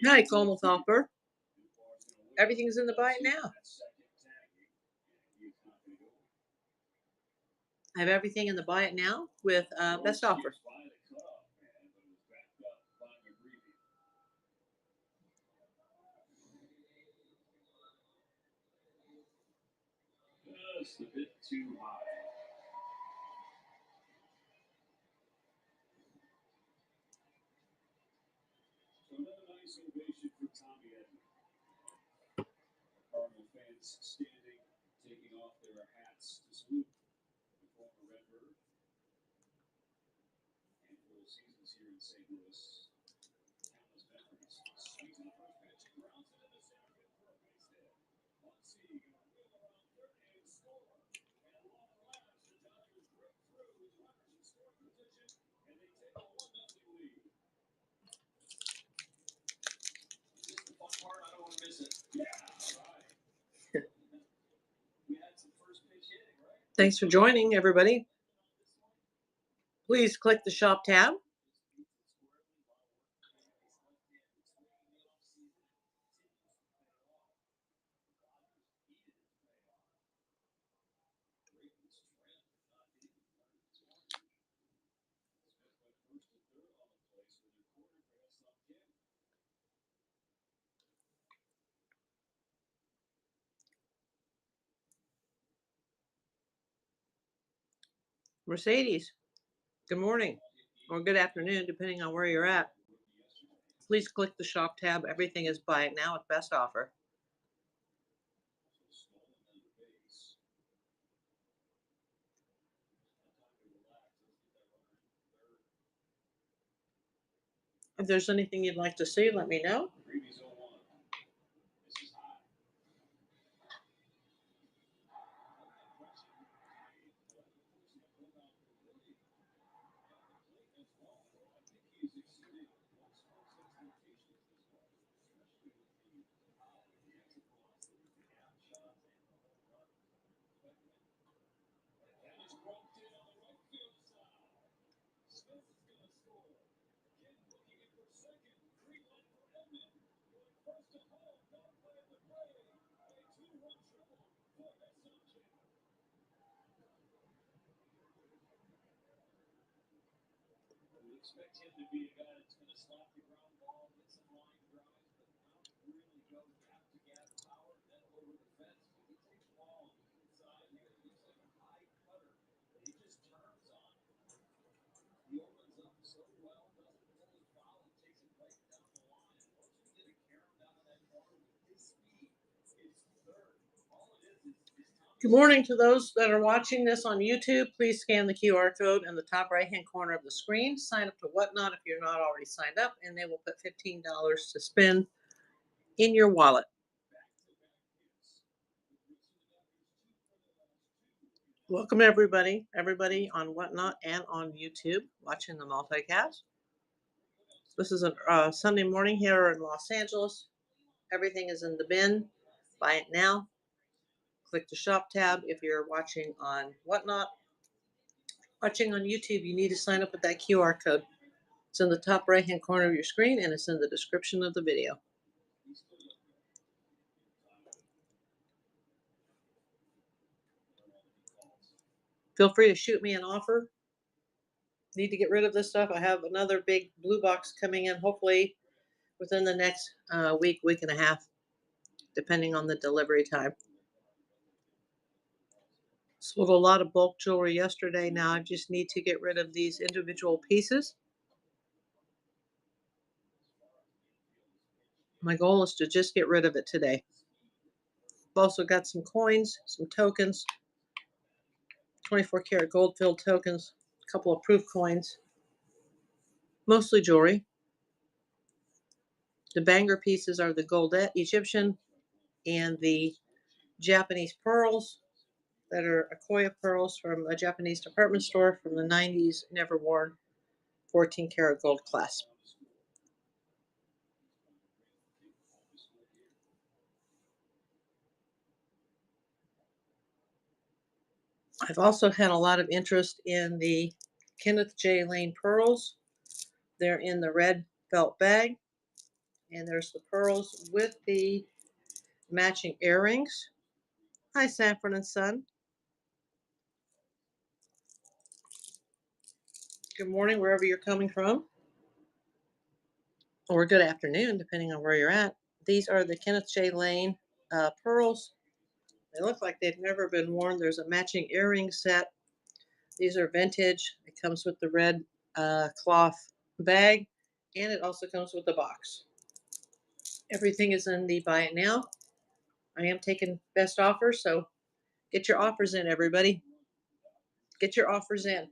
Hi, Como Thopper. Everything's in the buy it now. I have everything in the buy it now with best offer. Just a bit too high. So another nice ovation for Tommy Edman. Cardinal fans standing, taking off their hats to salute the former Redbird. Handful of seasons here in St. Louis. Countless memories. Swings in the first pitch, grounds it into center field for a base hit. Muncy going to wheel around third and score. And along the last, the Dodgers break through with runners in scoring position, and they take a 1-0 lead. This is the fun part. I don't want to miss it. Yeah, all right. We had some first pitch hitting, right? Thanks for joining, everybody. Please click the shop tab. Mercedes, good morning or good afternoon, depending on where you're at. Please click the shop tab. Everything is buy it now with best offer. If there's anything you'd like to see, let me know. Expect him to be a guy that's going to slap the ground ball, get some line drives, but not really go gap to gap power, then over the fence. He takes long inside here. He looks like a high cutter, but he just turns on. He opens up so well, doesn't pull his foul, and takes it right down the line. And once we get a carom down in that corner with his speed, it's third. All it is Good morning to those that are watching this on YouTube. Please scan the QR code in the top right-hand corner of the screen. Sign up to Whatnot if you're not already signed up, and they will put $15 to spend in your wallet. Welcome everybody on Whatnot and on YouTube watching the multicast. This is a Sunday morning here in Los Angeles. Everything is in the bin. Buy it now. Click the shop tab if you're watching on Whatnot. Watching on YouTube, you need to sign up with that QR code. It's in the top right-hand corner of your screen, and it's in the description of the video. Feel free to shoot me an offer. Need to get rid of this stuff. I have another big blue box coming in, hopefully within the next week and a half, depending on the delivery time. Sold a lot of bulk jewelry yesterday. Now I just need to get rid of these individual pieces. My goal is to just get rid of it today. I've also got some coins, some tokens, 24 karat gold filled tokens, a couple of proof coins, mostly jewelry. The banger pieces are the Goldette Egyptian and the Japanese pearls that are Akoya pearls from a Japanese department store from the 90s, never worn, 14 karat gold clasp. I've also had a lot of interest in the Kenneth J. Lane pearls. They're in the red felt bag, and there's the pearls with the matching earrings. Hi, Saffron and Son. Good morning, wherever you're coming from, or good afternoon, depending on where you're at. These are the Kenneth J. Lane pearls. They look like they've never been worn. There's a matching earring set. These are vintage. It comes with the red cloth bag, and it also comes with the box. Everything is in the buy it now. I am taking best offers, so get your offers in, everybody. Get your offers in.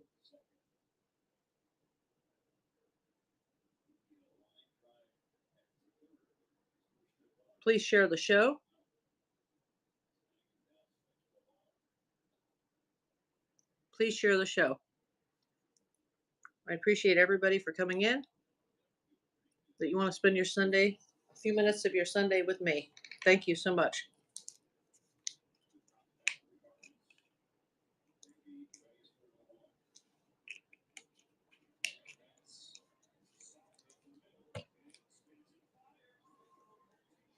Please share the show. Please share the show. I appreciate everybody for coming in. That you want to spend your Sunday, a few minutes of your Sunday with me. Thank you so much.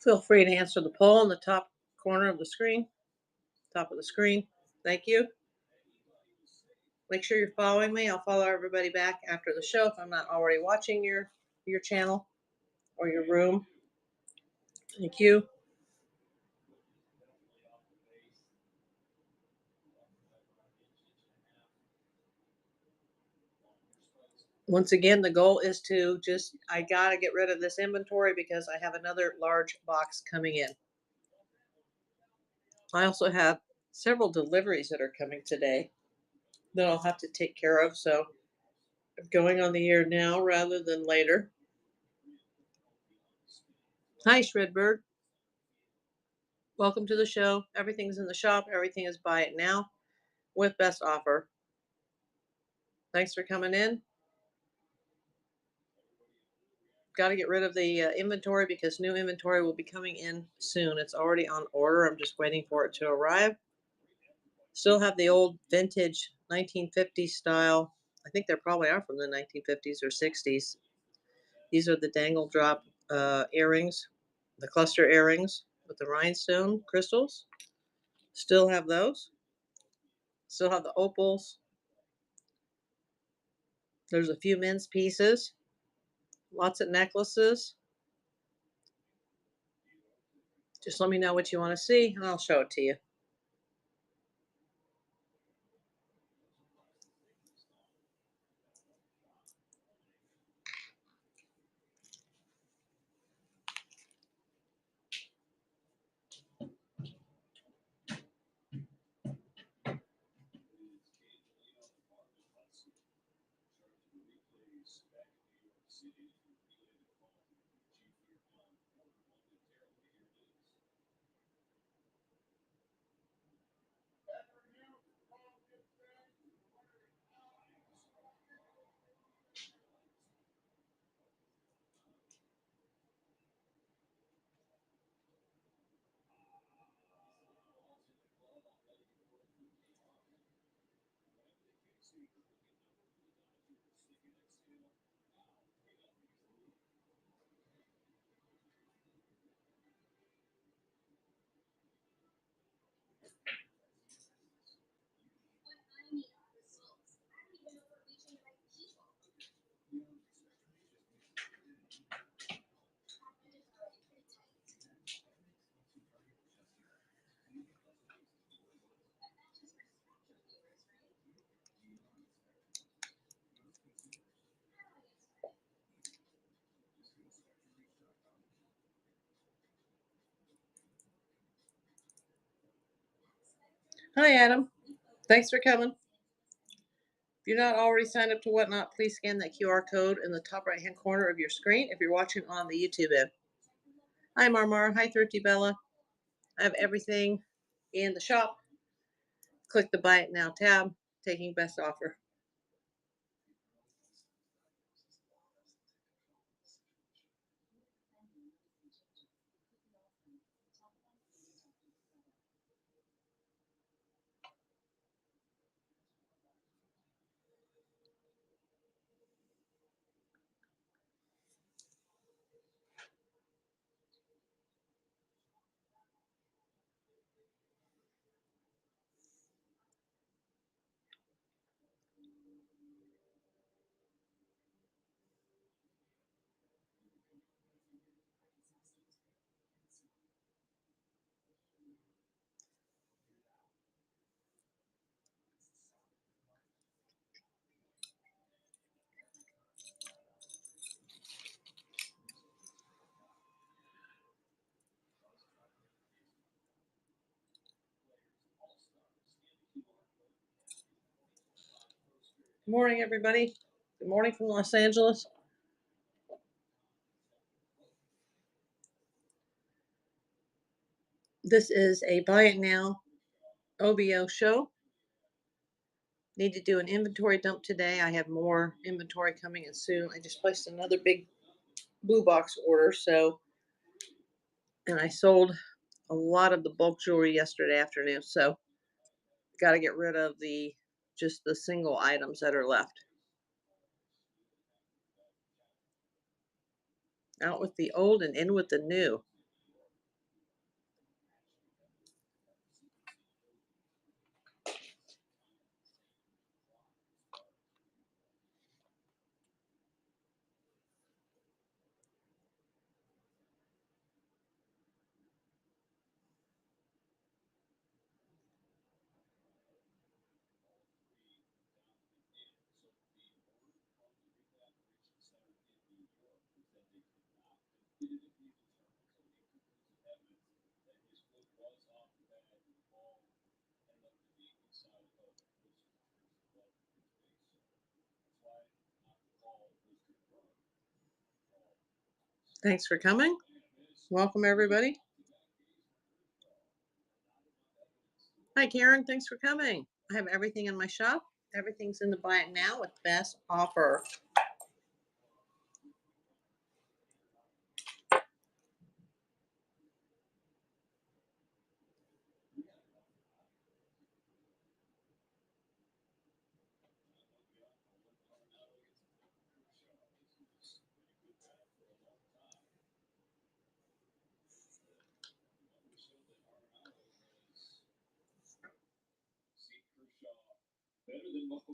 Feel free to answer the poll in the top corner of the screen, top of the screen. Thank you. Make sure you're following me. I'll follow everybody back after the show if I'm not already watching your channel or your room. Thank you. Once again, the goal is to I got to get rid of this inventory because I have another large box coming in. I also have several deliveries that are coming today that I'll have to take care of. So I'm going on the air now rather than later. Hi, Shredbird. Welcome to the show. Everything's in the shop. Everything is buy it now with best offer. Thanks for coming in. Got to get rid of the inventory because new inventory will be coming in soon. It's already on order. I'm just waiting for it to arrive. Still have the old vintage 1950s style. I think they probably are from the 1950s or 60s. These are the dangle drop earrings, the cluster earrings with the rhinestone crystals. Still have those. Still have the opals. There's a few men's pieces. Lots of necklaces. Just let me know what you want to see and I'll show it to you. Hi, Adam. Thanks for coming. If you're not already signed up to Whatnot, please scan that QR code in the top right-hand corner of your screen if you're watching on the YouTube end. Hi, Marmar. Hi, Thrifty Bella. I have everything in the shop. Click the Buy It Now tab, taking best offer. Good morning, everybody. Good morning from Los Angeles. This is a Buy It Now OBO show. Need to do an inventory dump today. I have more inventory coming in soon. I just placed another big blue box order, and I sold a lot of the bulk jewelry yesterday afternoon, so got to get rid of just the single items that are left. Out with the old and in with the new. Thanks for coming. Welcome, everybody. Hi, Karen. Thanks for coming. I have everything in my shop. Everything's in the Buy It Now with best offer.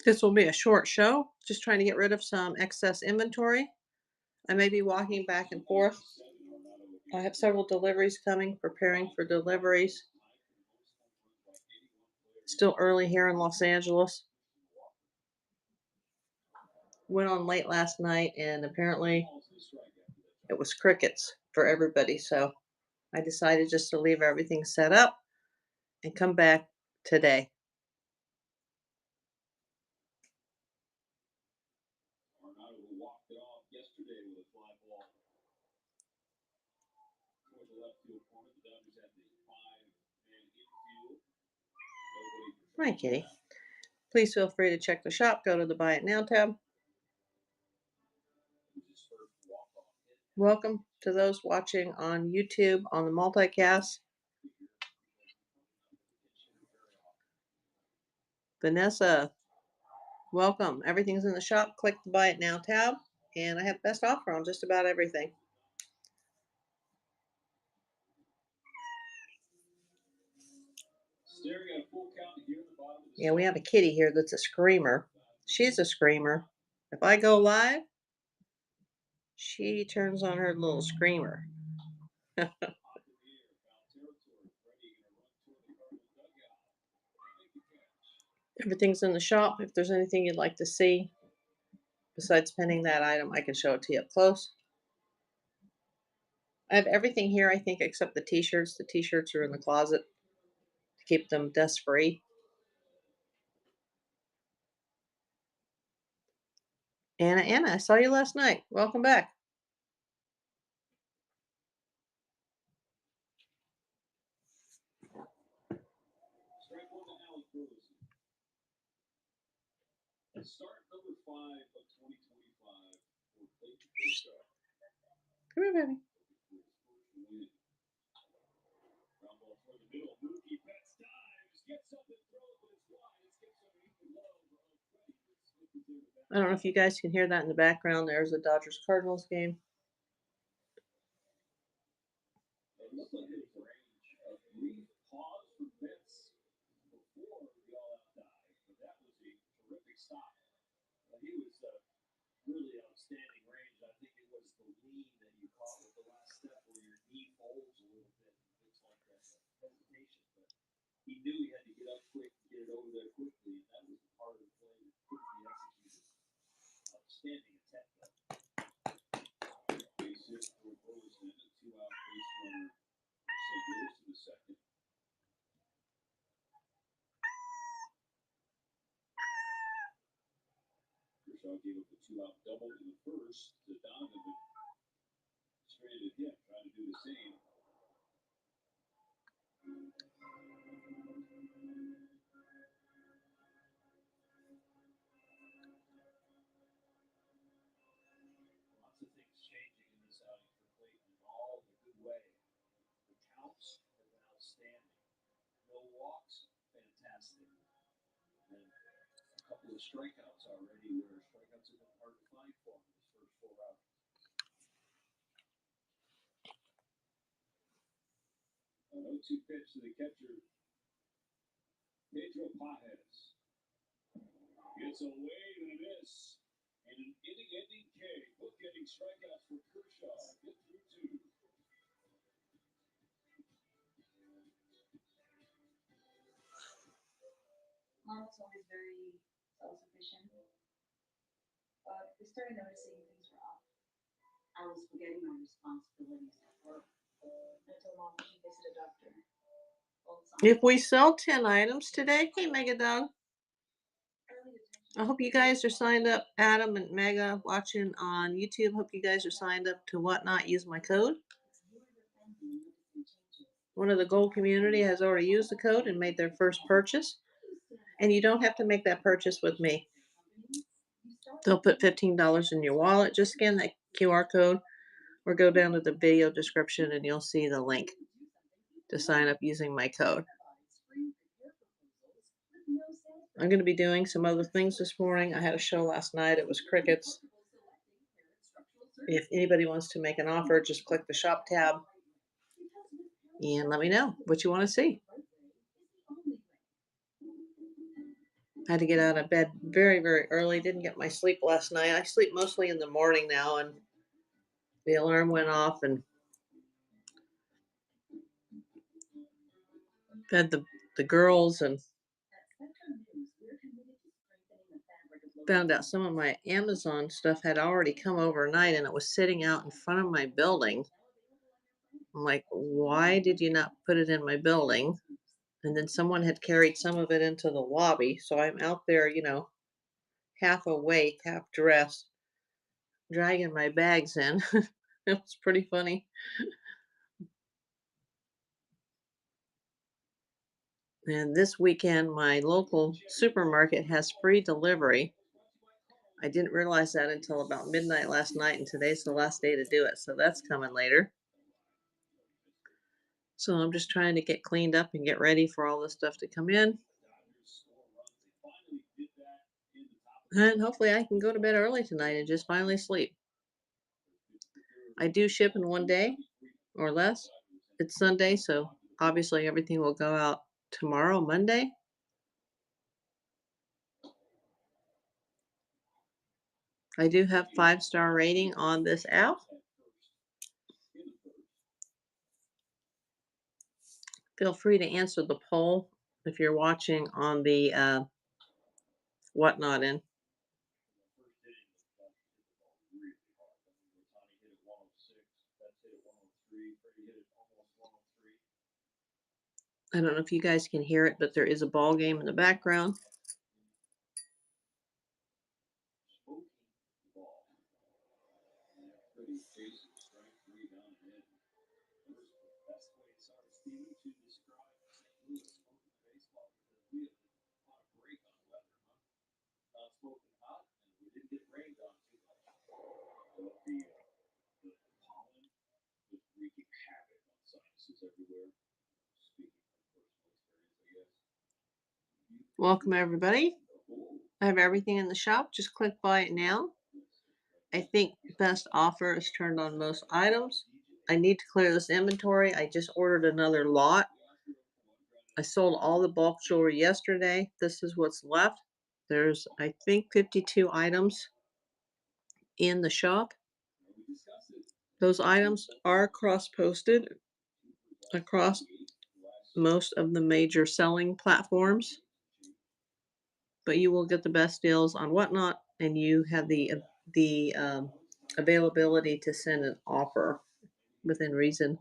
This will be a short show. Just trying to get rid of some excess inventory. I may be walking back and forth. I have several deliveries coming, preparing for deliveries. Still early here in Los Angeles. Went on late last night, and apparently it was crickets for everybody. So I decided just to leave everything set up and come back today. Hi, Kitty. Please feel free to check the shop. Go to the Buy It Now tab. Welcome to those watching on YouTube on the multicast. Vanessa, welcome. Everything's in the shop. Click the Buy It Now tab, and I have best offer on just about everything. Yeah, we have a kitty here that's a screamer. She's a screamer. If I go live, she turns on her little screamer. Everything's in the shop. If there's anything you'd like to see besides pinning that item, I can show it to you up close. I have everything here, I think, except the t-shirts. The t-shirts are in the closet to keep them dust free. Anna, I saw you last night. Welcome back. Come here, baby. I don't know if you guys can hear that in the background. There's the Dodgers Cardinals game. Kershaw gave up a two-out double in the first to Donovan, but stranded him, trying to do the same. Lots of things changing in this outing for Clayton, and all in a good way. The counts have been outstanding. No walks, fantastic. And a couple of strikeouts already, where strikeouts have been hard to find for him this first four outings. An 0-2 pitch to the catcher, Pedro Pajes. Gets away and a miss. And an inning-ending K. Book-ending strikeouts for Kershaw. Get through two. Mom was always very self-sufficient, but we started noticing things were off. I was forgetting my responsibilities at work. I told Mom she visit a doctor all the time. If we sell 10 items today, hey, Mega Dog. Early detection. I hope you guys are signed up, Adam and Mega, watching on YouTube. Hope you guys are signed up to Whatnot. Use my code. You and your family noticing changes. One of the gold community has already used the code and made their first purchase. And you don't have to make that purchase with me. They'll put $15 in your wallet. Just scan that QR code or go down to the video description and you'll see the link to sign up using my code. I'm going to be doing some other things this morning. I had a show last night. It was crickets. If anybody wants to make an offer, just click the shop tab and let me know what you want to see. I had to get out of bed very, very early. Didn't get my sleep last night. I sleep mostly in the morning now, and the alarm went off and fed the girls and found out some of my Amazon stuff had already come overnight and it was sitting out in front of my building. I'm like, why did you not put it in my building? And then someone had carried some of it into the lobby. So I'm out there, half awake, half dressed, dragging my bags in. It was pretty funny. And this weekend, my local supermarket has free delivery. I didn't realize that until about midnight last night, and today's the last day to do it. So that's coming later. So I'm just trying to get cleaned up and get ready for all this stuff to come in. And hopefully I can go to bed early tonight and just finally sleep. I do ship in one day or less. It's Sunday, so obviously everything will go out tomorrow, Monday. I do have 5-star rating on this app. Feel free to answer the poll if you're watching on the Whatnot in. I don't know if you guys can hear it, but there is a ball game in the background. Welcome, everybody. I have everything in the shop. Just click buy it now. I think best offer is turned on most items. I need to clear this inventory. I just ordered another lot. I sold all the bulk jewelry yesterday. This is what's left. There's, I think, 52 items in the shop. Those items are cross-posted across most of the major selling platforms, but you will get the best deals on Whatnot, and you have the availability to send an offer within reason.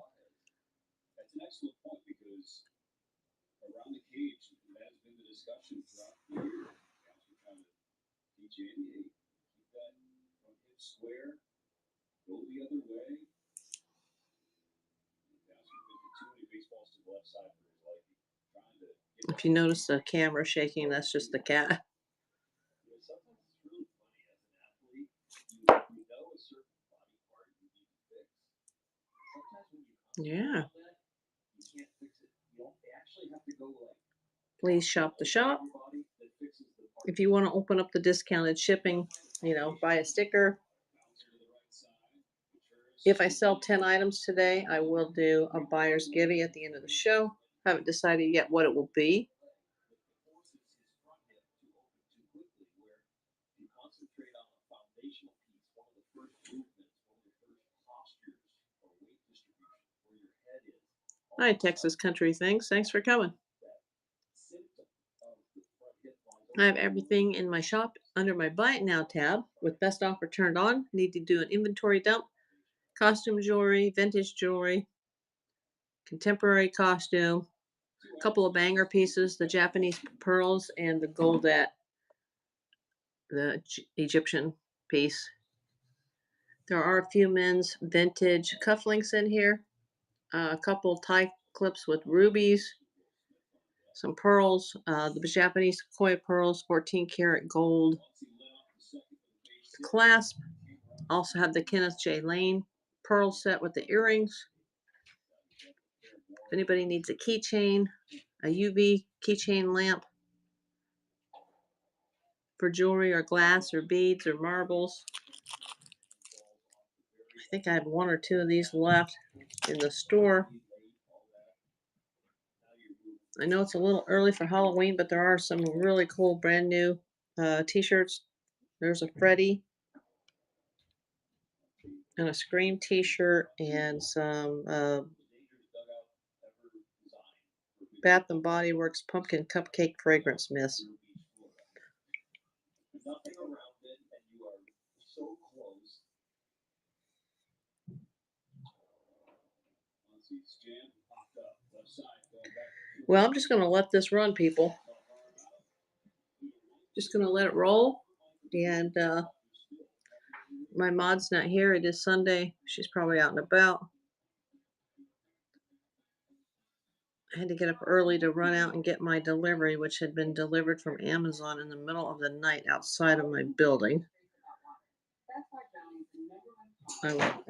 That's an excellent point because around the cage, that has been the discussion throughout the year. Guys are trying to teach Andy, hey, swear, go the other way. Too many baseballs to the left side for his liking. Trying to get If you notice the camera shaking, that's just the cat. sometimes it's really funny as an athlete. You know a certain body part you need to fix. Sometimes when you Yeah. that, you can't fix it. You don't actually have to go like Please shop the shop. your body that fixes the part If you want to open up the discounted shipping, buy a sticker. bouncer to the right side. Matures. If I sell 10 items today, I will do a buyer's giving at the end of the show. Haven't decided yet what it will be. Forces his front hip to open too quickly, where you concentrate on a foundational piece, one of the first movements, one of the first postures or weight distribution, where your head is. Hi, Texas Country Things. Thanks for coming. Symptom of the front hip lines I have everything in my shop under my Buy It Now tab with best offer turned on. Need to do an inventory dump. Costume jewelry, vintage jewelry, contemporary costume, a couple of banger pieces, the Japanese pearls and the goldette, the Egyptian piece. There are a few men's vintage cufflinks in here, a couple tie clips with rubies, some pearls, the Japanese koi pearls, 14 karat gold clasp. Also have the Kenneth J. Lane pearl set with the earrings. If anybody needs a keychain, a UV keychain lamp for jewelry or glass or beads or marbles. I think I have one or two of these left in the store. I know it's a little early for Halloween, but there are some really cool brand new t-shirts. There's a Freddy and a Scream t-shirt and some Bath and Body Works pumpkin cupcake fragrance mist. nothing around it, and you are so close. Once he's jammed, popped up, left side, going back. Well, I'm just going to let this run, people. Just going to let it roll. And my mod's not here. It is Sunday. She's probably out and about. I had to get up early to run out and get my delivery, which had been delivered from Amazon in the middle of the night outside of my building.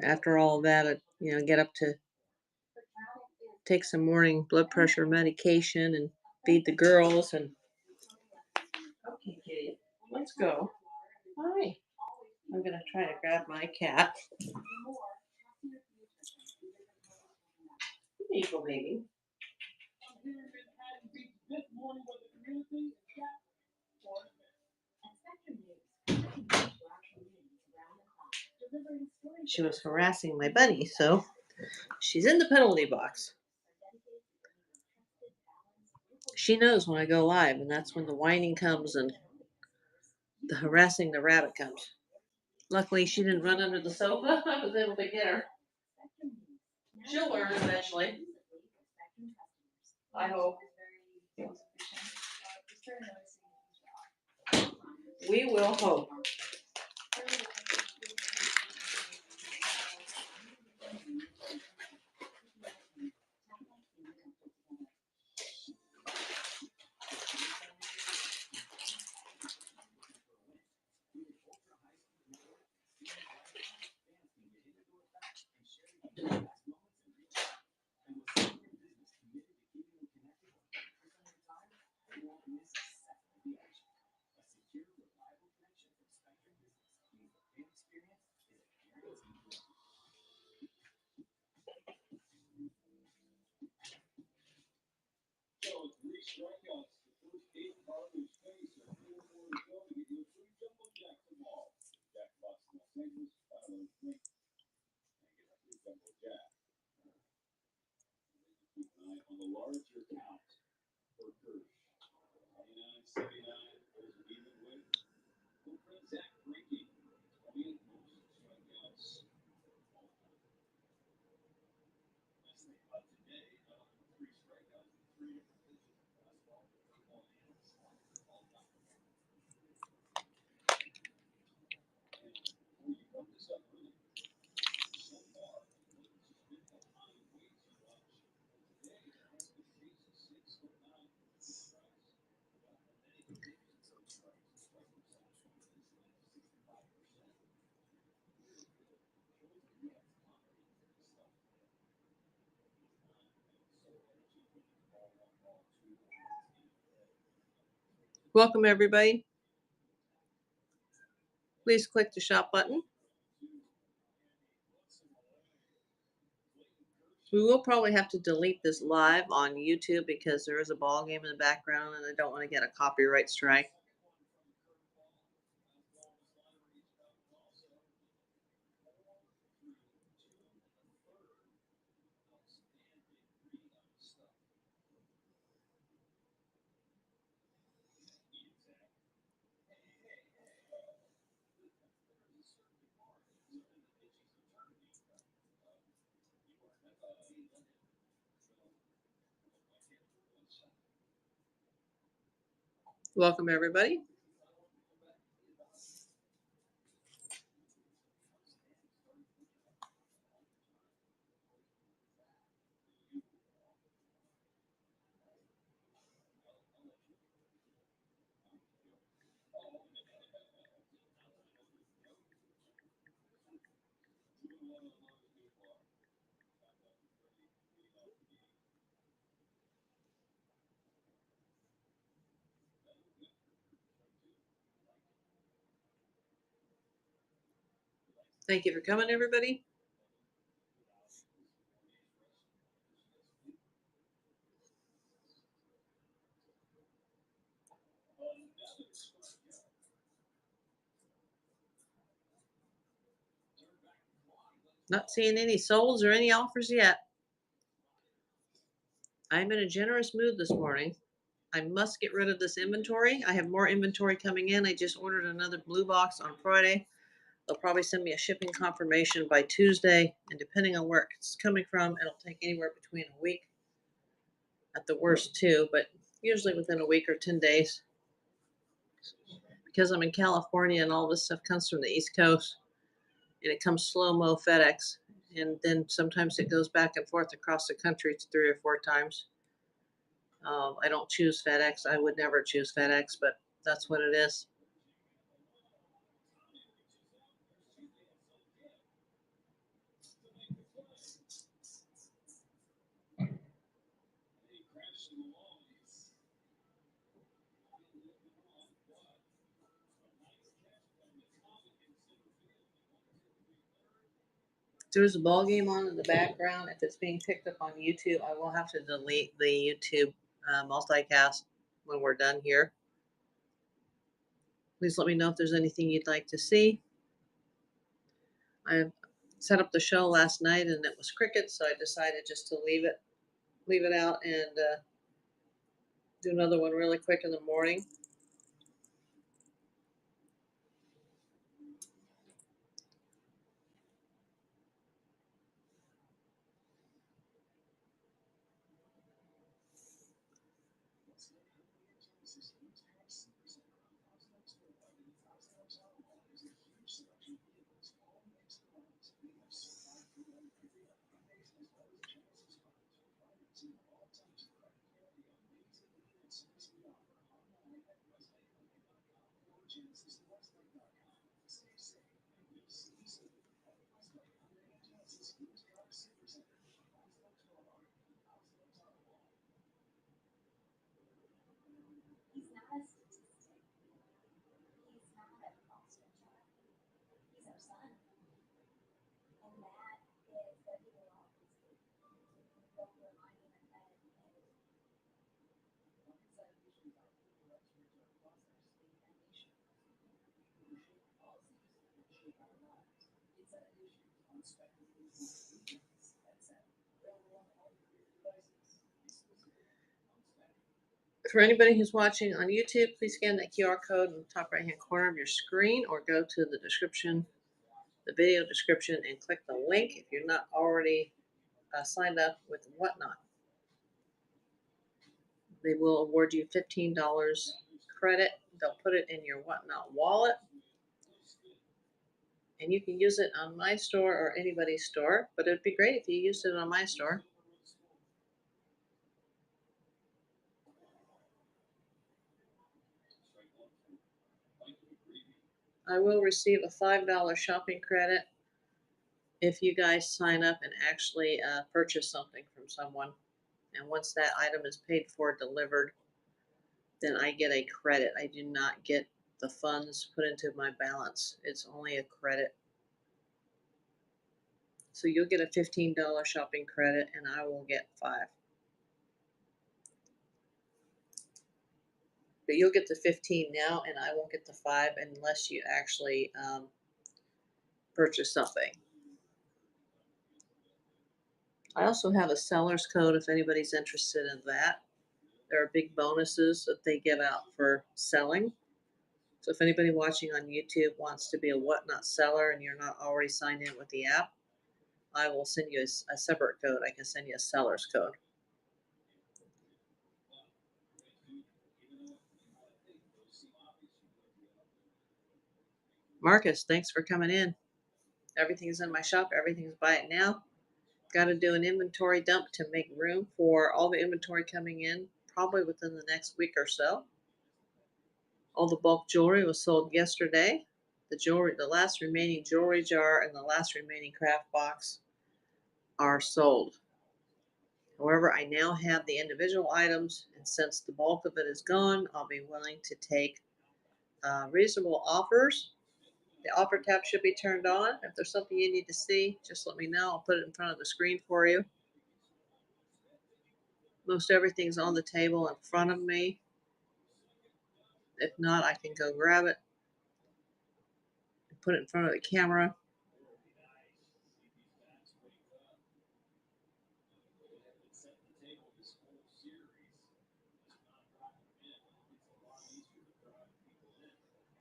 After all that, I get up to take some morning blood pressure medication and feed the girls. And okay, kitty, let's go. Hi. I'm gonna try to grab my cat. Here you go, baby. This morning with the community, She was harassing my bunny, so she's in the penalty box. She knows when I go live, and that's when the whining comes and the harassing the rabbit comes. Luckily, she didn't run under the sofa. I was able to get her. She'll learn eventually. I hope. We will hope. strikeouts. The first 8 Cardinals face are 4 more to go to get you a free jumbo jackpot. Jackpots in Los Angeles, file and drink. And get a free jumbo jack. Keep an eye on the larger count for Kirsch. 99-79 was an even win. Look for Zach Greinke. 28 most strikeouts. Last thing about today, 3 strikeouts in 3 different pitches. Fastball, curveball, and slider all time. And before you come this Welcome, everybody. Please click the shop button. We will probably have to delete this live on YouTube because there is a ball game in the background and I don't want to get a copyright strike. Welcome, everybody. Thank you for coming, everybody. Not seeing any solds or any offers yet. I'm in a generous mood this morning. I must get rid of this inventory. I have more inventory coming in. I just ordered another blue box on Friday. They'll probably send me a shipping confirmation by Tuesday, and depending on where it's coming from, it'll take anywhere between a week at the worst, too, but usually within a week or 10 days. Because I'm in California and all this stuff comes from the East Coast, and it comes slow-mo FedEx, and then sometimes it goes back and forth across the country 3 or 4 times. I don't choose FedEx. I would never choose FedEx, but that's what it is. There's a ball game on in the background. If it's being picked up on YouTube, I will have to delete the YouTube multicast when we're done here. Please let me know if there's anything you'd like to see. I set up the show last night and it was crickets, so I decided just to leave it out and do another one really quick in the morning. He's not a statistic. He's not a foster child. He's our son. And that is what he will always be. Don't remind him of that every day. For anybody who's watching on YouTube, please scan that QR code in the top right hand corner of your screen or go to the description, the video description, and click the link if you're not already signed up with Whatnot. They will award you $15 credit. They'll put it in your Whatnot wallet, and you can use it on my store or anybody's store, but it'd be great if you used it on my store. I will receive a $5 shopping credit if you guys sign up and actually purchase something from someone. And once that item is paid for, delivered, then I get a credit. I do not get the funds put into my balance. It's only a credit. So you'll get a $15 shopping credit and I will get 5. But you'll get the 15 now and I won't get the 5 unless you actually purchase something. I also have a seller's code if anybody's interested in that. There are big bonuses that they give out for selling. So if anybody watching on YouTube wants to be a whatnot seller and you're not already signed in with the app, I will send you a separate code. I can send you a seller's code. Marcus, thanks for coming in. Everything's in my shop. Everything's buy it now. Got to do an inventory dump to make room for all the inventory coming in, probably within the next week or so. All the bulk jewelry was sold yesterday. The last remaining jewelry jar and the last remaining craft box are sold. However, I now have the individual items, and since the bulk of it is gone, I'll be willing to take reasonable offers. The offer tab should be turned on. If there's something you need to see, just let me know. I'll put it in front of the screen for you. Most everything's on the table in front of me. If not, I can go grab it and put it in front of the camera.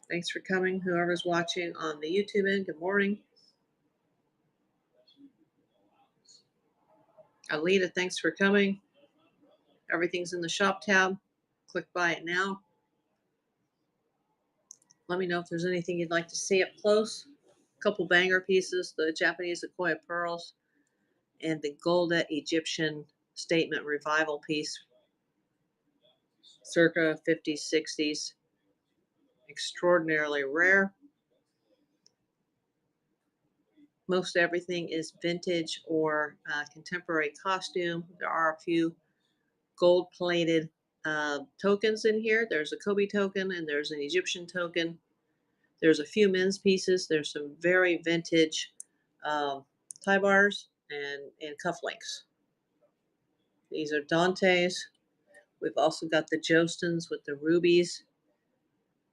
Thanks for coming, whoever's watching on the YouTube end. Good morning. Alita, thanks for coming. Everything's in the shop tab. Click buy it now. Let me know if there's anything you'd like to see up close. A couple banger pieces, the Japanese Akoya pearls and the Golda Egyptian statement revival piece, circa 50s, 60s. Extraordinarily rare. Most everything is vintage or contemporary costume. There are a few gold-plated tokens in here. There's a Kobe token and there's an Egyptian token. There's a few men's pieces. There's some very vintage tie bars and cufflinks. These are Dante's. We've also got the Jostens with the rubies.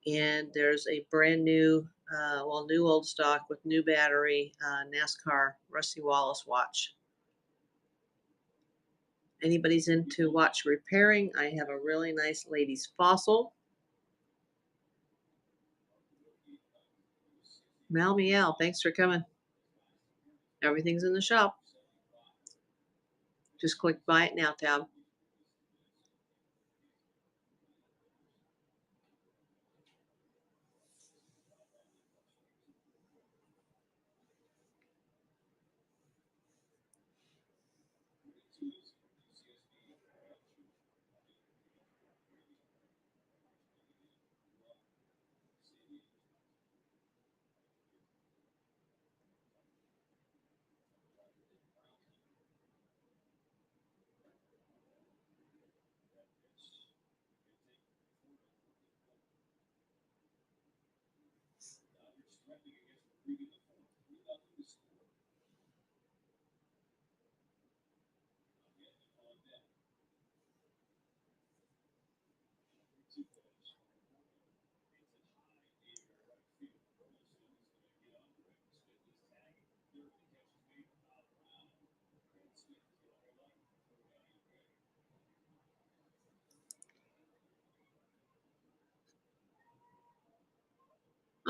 And there's a brand new, new old stock with new battery NASCAR Rusty Wallace watch. Anybody's into watch repairing, I have a really nice ladies fossil. Mal Meow, thanks for coming. Everything's in the shop. Just click buy it now tab.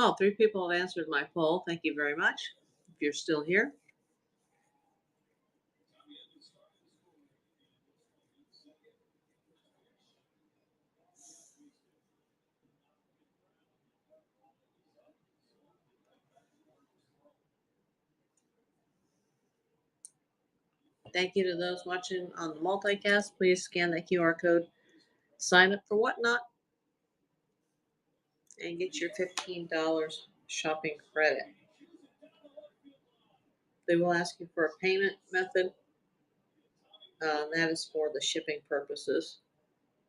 Oh, 3 people have answered my poll. Thank you very much. If you're still here. Thank you to those watching on the multicast. Please scan that QR code, sign up for Whatnot, and get your $15 shopping credit. They will ask you for a payment method. That is for the shipping purposes.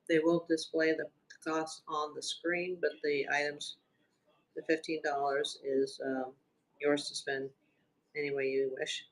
They will display the cost on the screen, but the items, the $15 is yours to spend any way you wish.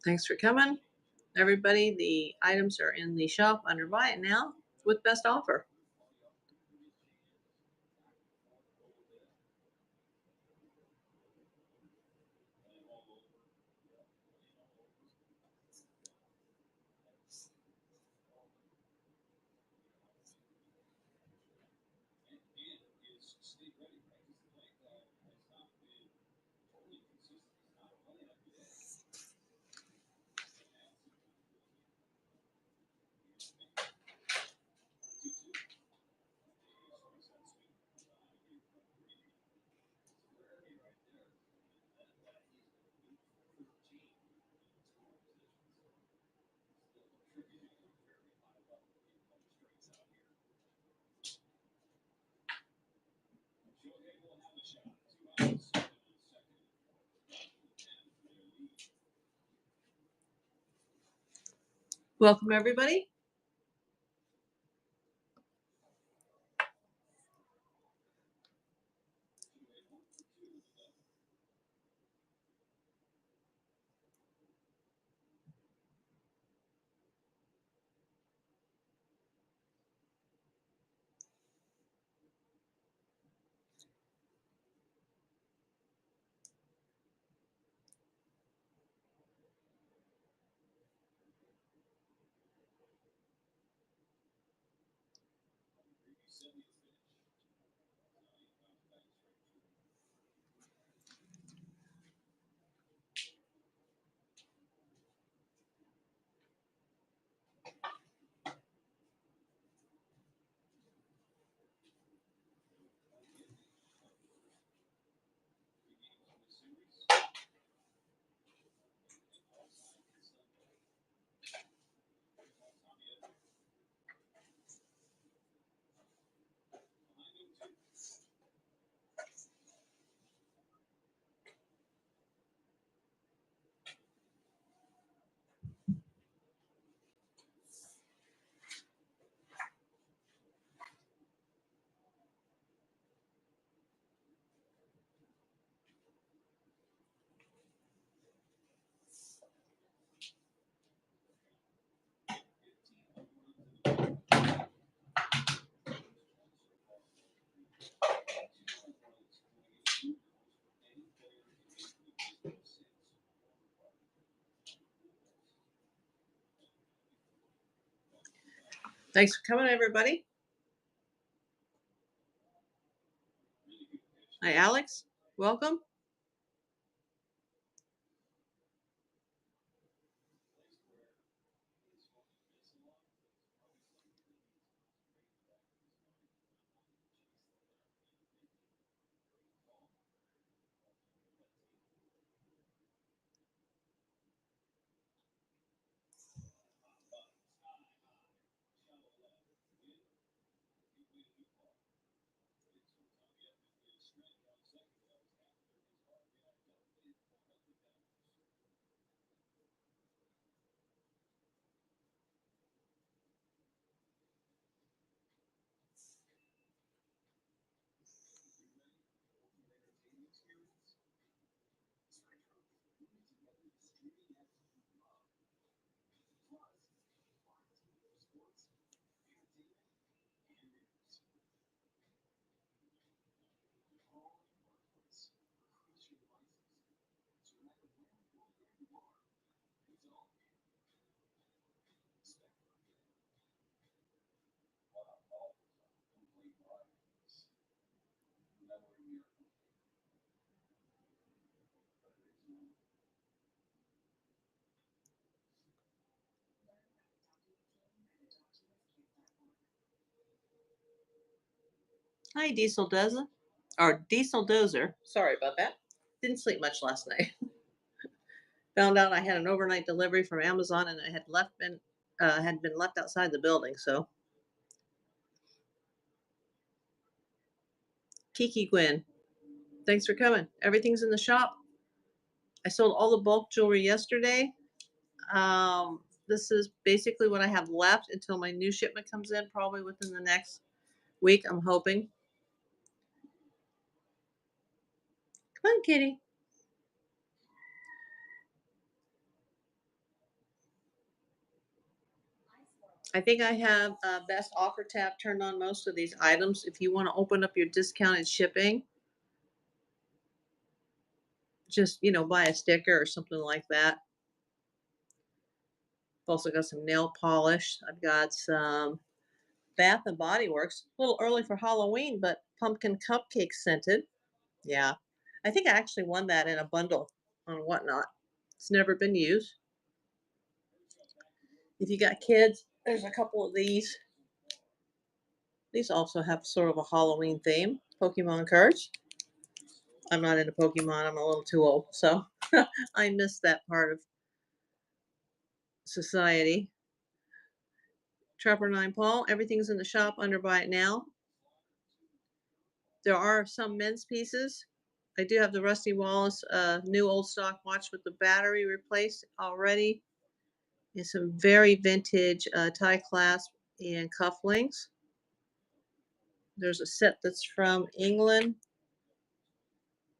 Thanks for coming, everybody. The items are in the shop under Buy It Now with best offer. Welcome, everybody. Thanks for coming, everybody. Hi, Alex. Welcome. Hi, Diesel Dozer. Or Diesel Dozer. Sorry about that. Didn't sleep much last night. Found out I had an overnight delivery from Amazon and it had been left outside the building. So Kiki Gwen, thanks for coming. Everything's in the shop. I sold all the bulk jewelry yesterday. This is basically what I have left until my new shipment comes in, probably within the next week, I'm hoping. Come on, kitty. I think I have best offer tab turned on most of these items. If you want to open up your discounted shipping, just, buy a sticker or something like that. I've also got some nail polish. I've got some Bath and Body Works. A little early for Halloween, but pumpkin cupcake scented. Yeah. I think I actually won that in a bundle on Whatnot. It's never been used. If you got kids, there's a couple of these. These also have sort of a Halloween theme. Pokemon cards. I'm not into Pokemon. I'm a little too old. So I miss that part of society. Trapper 9 Paul. Everything's in the shop under Buy It Now. There are some men's pieces. I do have the Rusty Wallace new old stock watch with the battery replaced already. And some very vintage tie clasp and cufflinks. There's a set that's from England,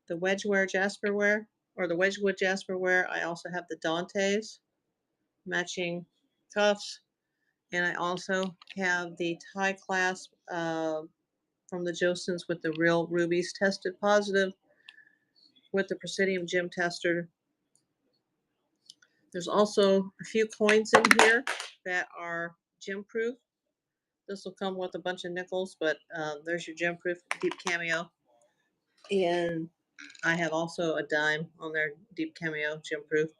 the Wedgeware Jasperware, or the Wedgwood Jasperware. I also have the Dante's matching cuffs. And I also have the tie clasp from the Jostens with the real rubies tested positive with the Presidium gem tester. There's also a few coins in here that are gem proof. This will come with a bunch of nickels, but there's your gem proof deep cameo. And I have also a dime on their deep cameo gem proof.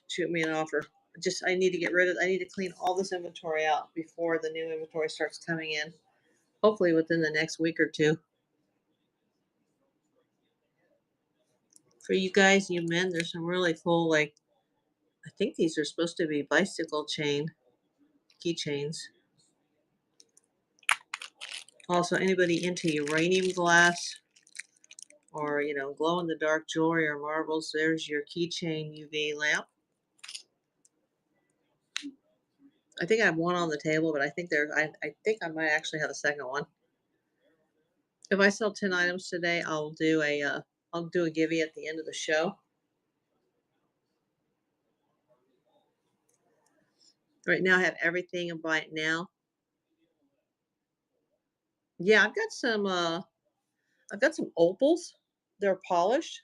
Shoot me an offer. I need to get rid of, I need to clean all this inventory out before the new inventory starts coming in. Hopefully within the next week or two. For you guys, you men, there's some really cool, I think these are supposed to be bicycle chain keychains. Also, anybody into uranium glass or, glow in the dark jewelry or marbles, there's your keychain UV lamp. I think I have one on the table, but I think I might actually have a second one. If I sell 10 items today, I'll do a giveaway at the end of the show. Right now I have everything in Buy It Now. Yeah, I've got some opals. They're polished.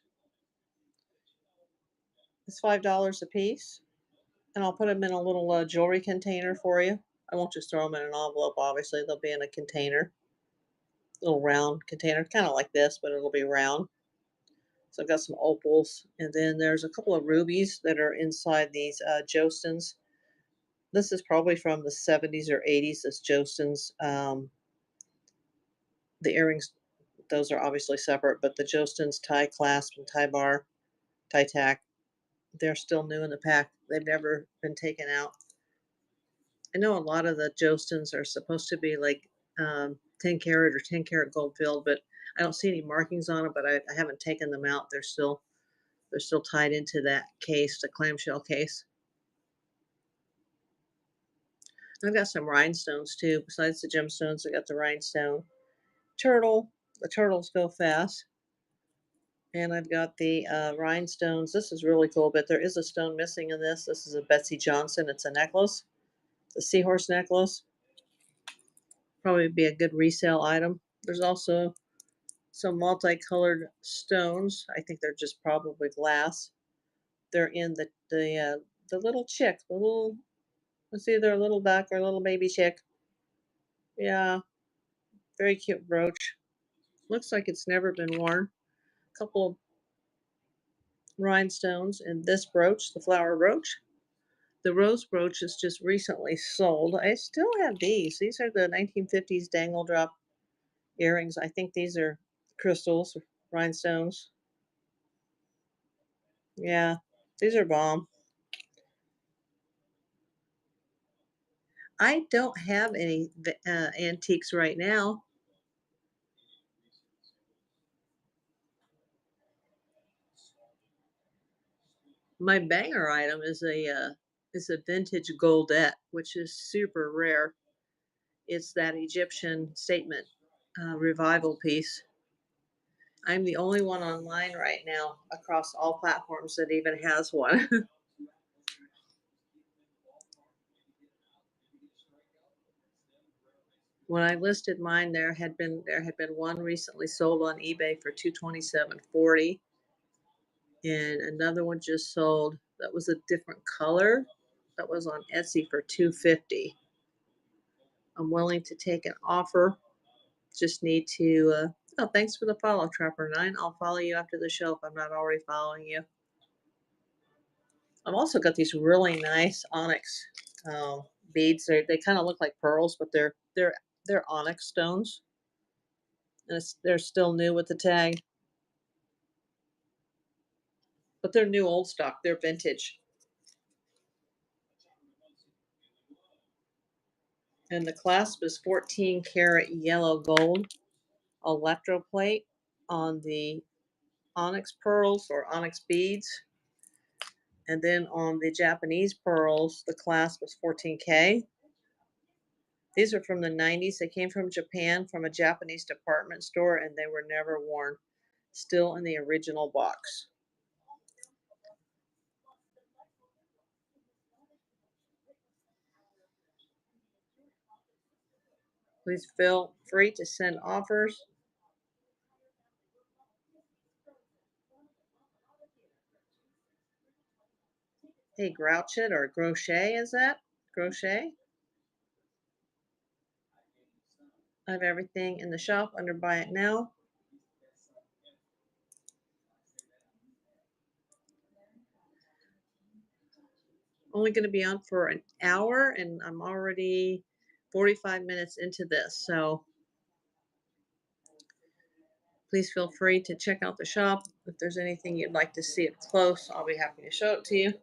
It's $5 a piece. And I'll put them in a little jewelry container for you. I won't just throw them in an envelope, obviously. They'll be in a container. Little round container, kind of like this, but it'll be round. So I've got some opals. And then there's a couple of rubies that are inside these Jostens. This is probably from the 70s or 80s, this Jostens. The earrings, those are obviously separate, but the Jostens tie clasp and tie bar, tie tack, they're still new in the pack. They've never been taken out. I know a lot of the Jostens are supposed to be like 10 karat or 10 karat gold filled, but I don't see any markings on them, but I haven't taken them out. They're still tied into that case, the clamshell case. I've got some rhinestones too. Besides the gemstones, I got the rhinestone turtle. The turtles go fast. And I've got the rhinestones. This is really cool, but there is a stone missing in this. This is a Betsy Johnson. It's a necklace, the seahorse necklace. Probably be a good resale item. There's also some multicolored stones. I think they're just probably glass. They're in the little chick, it's either a little duck or a little baby chick. Yeah, very cute brooch. Looks like it's never been worn. A couple of rhinestones in this brooch, the flower brooch. The rose brooch is just recently sold. I still have these. These are the 1950s dangle drop earrings. I think these are crystals, rhinestones. Yeah, these are bomb. I don't have any antiques right now. My banger item is a vintage goldette, which is super rare. It's that Egyptian statement revival piece. I'm the only one online right now across all platforms that even has one. When I listed mine, there had been one recently sold on eBay for $227.40, and another one just sold that was a different color that was on Etsy for $250. I'm willing to take an offer. Just need to. Oh, thanks for the follow, Trapper9. I'll follow you after the show if I'm not already following you. I've also got these really nice onyx um, beads. They kind of look like pearls, but they're onyx stones, and they're still new with the tag. But they're new old stock. They're vintage, and the clasp is 14 karat yellow gold electroplate on the onyx pearls or onyx beads. And then on the Japanese pearls, the clasp was 14K. These are from the 90s. They came from Japan from a Japanese department store and they were never worn. Still in the original box. Please feel free to send offers. Hey, Grouchet or Crochet, is that? Crochet? I have everything in the shop under Buy It Now. Only going to be on for an hour, and I'm already 45 minutes into this. So please feel free to check out the shop. If there's anything you'd like to see up close, I'll be happy to show it to you.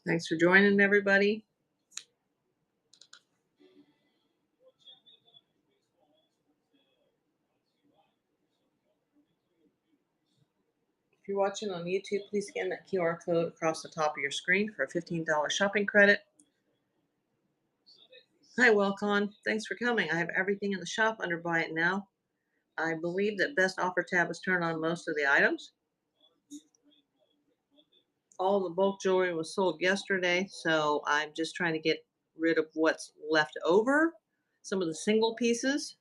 Thanks for joining, everybody. If you're watching on YouTube, please scan that QR code across the top of your screen for a $15 shopping credit. Hi, Welcon. Thanks for coming. I have everything in the shop under Buy It Now. I believe that Best Offer tab is turned on most of the items. All the bulk jewelry was sold yesterday, so I'm just trying to get rid of what's left over. Some of the single pieces,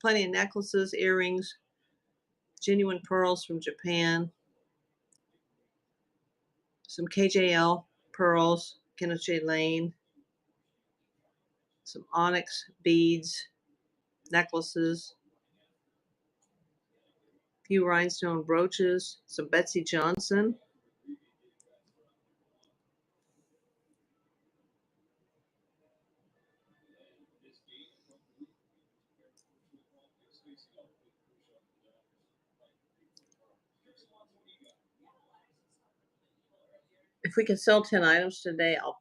plenty of necklaces, earrings, genuine pearls from Japan, some KJL pearls, Kenneth J. Lane, some onyx beads, necklaces, a few rhinestone brooches, some Betsey Johnson. If we can sell 10 items today, I'll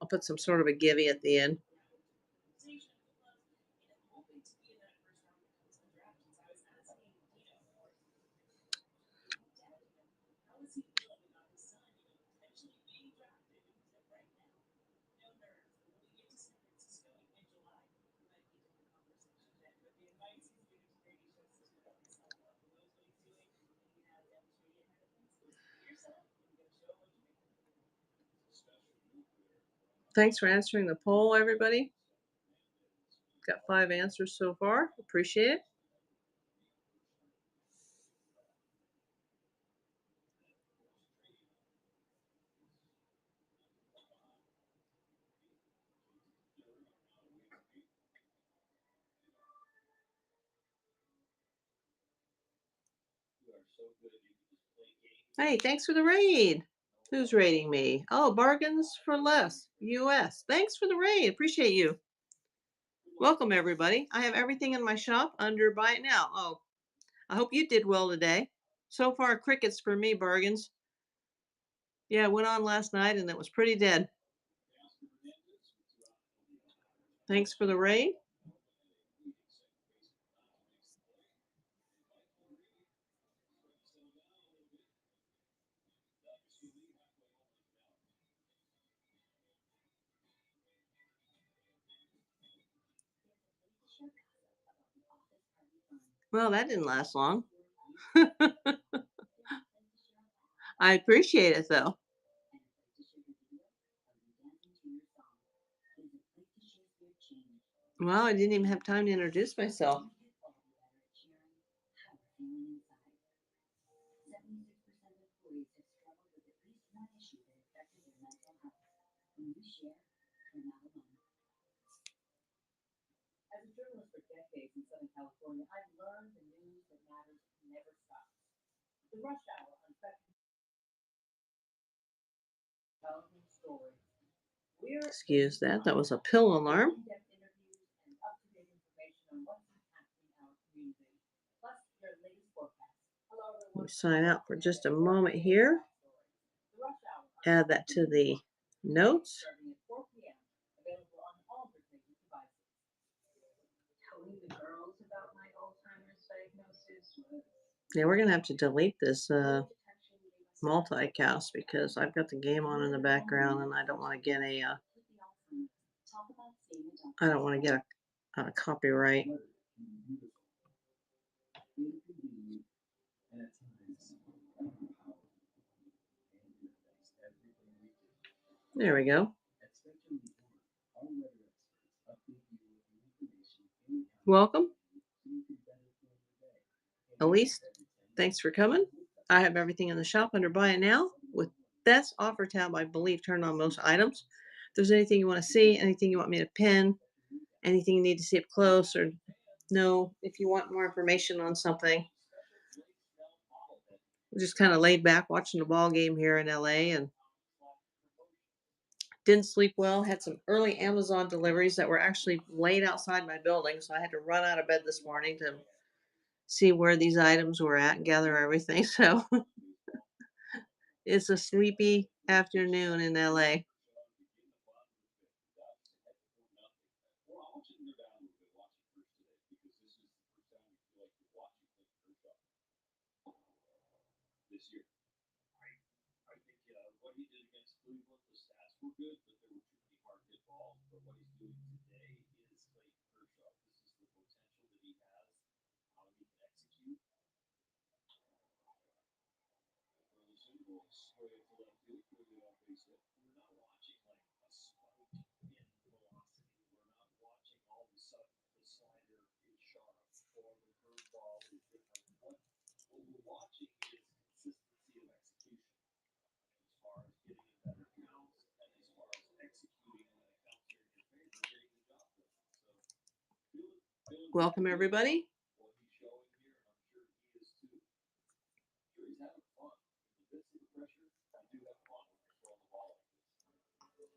put some sort of a givey at the end. Thanks for answering the poll, everybody. Got 5 answers so far. Appreciate it. Hey, thanks for the raid. Who's raiding me? Oh, Bargains for Less, US. Thanks for the raid. Appreciate you. Welcome, everybody. I have everything in my shop under Buy It Now. Oh, I hope you did well today. So far, crickets for me, Bargains. Yeah, went on last night and it was pretty dead. Thanks for the raid. Well, that didn't last long. I appreciate it, though. Well, I didn't even have time to introduce myself. As a journalist for decades in Southern California, I've learned the news that matters never stops. The rush hour on developing stories. Excuse that. That was a pill alarm. In-depth interviews and up-to-date information on what's impacting our community, plus your latest forecast. Hello, Let me everyone. sign out for just a moment here. The rush hour Add that to the notes. starting at 4 p.m. Available on all your favorite devices. Telling the girls about my Alzheimer's diagnosis was Yeah, we're gonna have to delete this multicast because I've got the game on in the background and I don't want to get a I don't want to get a copyright. There we go. Welcome. Elise, thanks for coming. I have everything in the shop under Buy It Now. With that's offer tab, I believe, turned on most items. If there's anything you want to see, anything you want me to pin, anything you need to see up close, or know if you want more information on something. We're just kind of laid back watching the ball game here in LA and didn't sleep well. Had some early Amazon deliveries that were actually laid outside my building, so I had to run out of bed this morning to see where these items were at and gather everything. So it's a sleepy afternoon in LA. What he did against Cleveland, the stats were good, but there were too many hard hit balls. But what he's doing today is Clayton Kershaw. This is the potential that he has, how he can execute. Early single, straight to left field for the off base hit. We're not watching like a spike in velocity. We're not watching all of a sudden the slider is sharp or the curveball is different. What we're watching is consistency of execution. As far as getting in better counts, and as far as executing when the counts are in your favor, getting the job done. So, Welcome, everybody. what he's showing here, and I'm sure he is too. Sure, he's having fun. In the midst of the pressure, I do have fun when you're throwing the ball like this.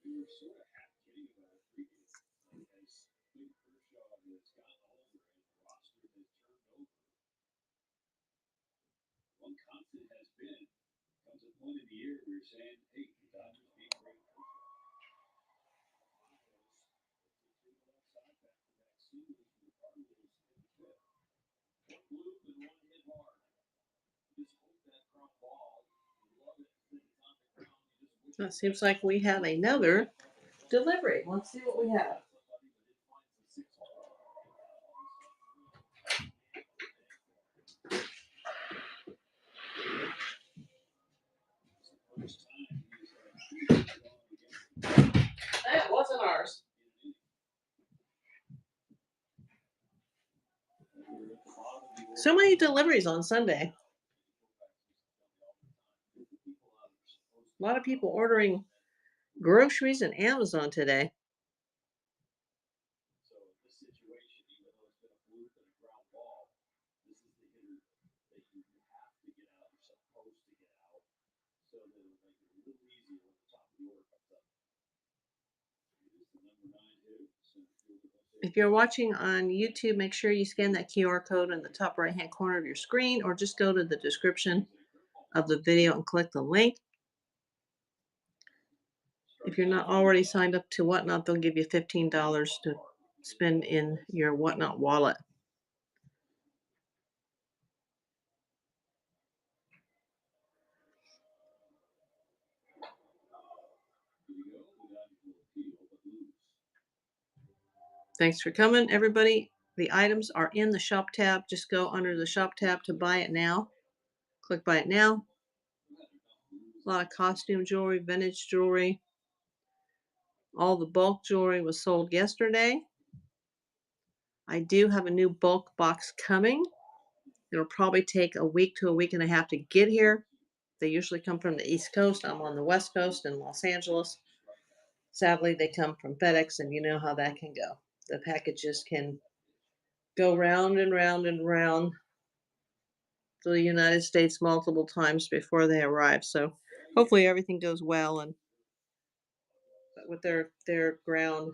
We were sort of half kidding about it pregame. Like, as Clayton Kershaw has gotten older and the roster has turned over, one constant has been comes a point in the year where you're saying, hey, the Dodgers being great Kershaw. Side back-to-back singles for the Cardinals in the fifth. One bloop and one hit hard. You just hope that ground ball. You love it that it's on the ground. You just wish It seems like we have another delivery. Let's see what we have. First time he was again. That wasn't ours. So many deliveries on Sunday. A lot of people ordering groceries and Amazon today. So in this situation, even though it's been a fluke and a ground ball, this is the hitter that you have to get out. You're supposed to get out, so that it'll make it a little easier when the top of the order comes up. It is the number 9 hitter, center fielder Jose. If you're watching on YouTube, make sure you scan that QR code in the top right-hand corner of your screen, or just go to the description of the video and click the link. If you're not already signed up to Whatnot, they'll give you $15 to spend in your Whatnot wallet. Here you go. We got a little appeal, but lose. Thanks for coming, everybody. The items are in the shop tab. Just go under the shop tab to buy it now. Click buy it now. A lot of costume jewelry, vintage jewelry. All the bulk jewelry was sold yesterday. I do have a new bulk box coming. It'll probably take a week to a week and a half to get here. They usually come from the East Coast. I'm on the West Coast in Los Angeles. Sadly, they come from FedEx, and you know how that can go. The packages can go round and round and round to the United States multiple times before they arrive. So hopefully everything goes well. And but with their ground